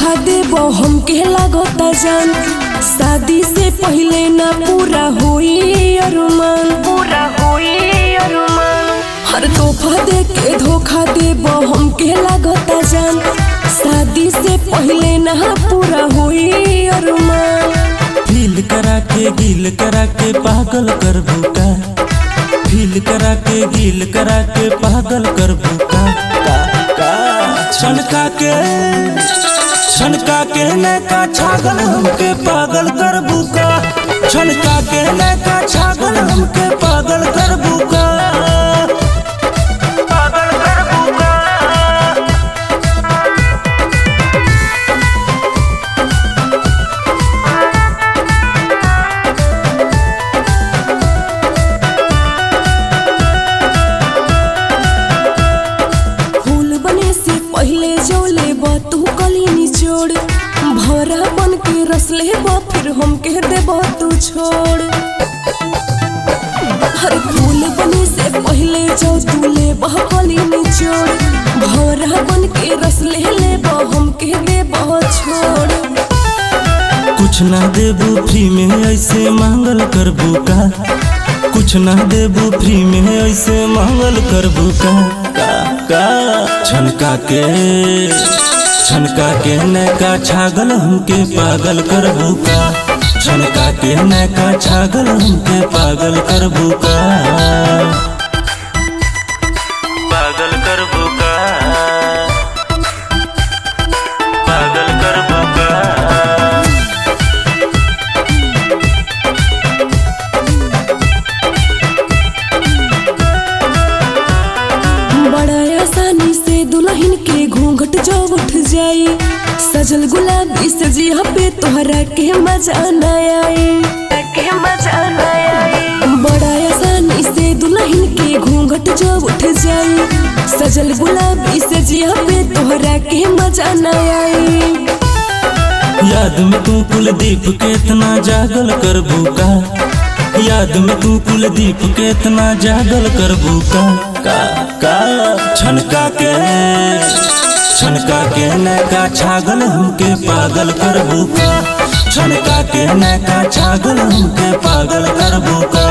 धोखा देबो हमके लागता जान, शादी से पहले ना पूरा होई अरमान, पूरा होई अरमान। हर तोहफा दे के धोखा देबो हमके लागता जान, शादी से पहले ना पूरा होई अरमान। फील करा के गिल करा के पागल कर भूका, फील करा के गिल करा के पागल कर भूका। छनका के नैका छागल हमके पागल कर भूका, छनका के नैका छागल हमके पागल कर भूका, पागल कर भूका। पहले जो लेबा तू कली निचोड़, भौरा बन के रस लेबा फिर हमके देबा तू छोड़। हर फूल बने से पहले जो तू लेबा कली निचोड़, भौरा बन के रस लेबा हमके देबा छोड़। कुछ ना देबू फ्री में ऐसे मांगल कर भूका, कुछ ना देबू फ्री में ऐसे मांगल कर भूका। छनका के नैका छागल हमके पागल कर भूका, छनका के नैका छागल हमके पागल कर भूका, पागल कर भूका, पागल कर भूका। दुल्हन के घूंघट जो उठ जाई, सजल गुलाबी सजिया पे तोहरा के मजा न आई, के मजा न आई। बड़ा आसानी से दुल्हन के घूंघट जो उठ जाई, सजल गुलाबी सजिया पे तोहरा के मजा न आई। याद में तू कुलदीप के इतना जागल कर भूका, याद में तू कुलदीप के इतना जागल कर भूका। छनका के नैका छागल हमके पागल कर भूका, छनका के नैका छागल हमके पागल कर भूका।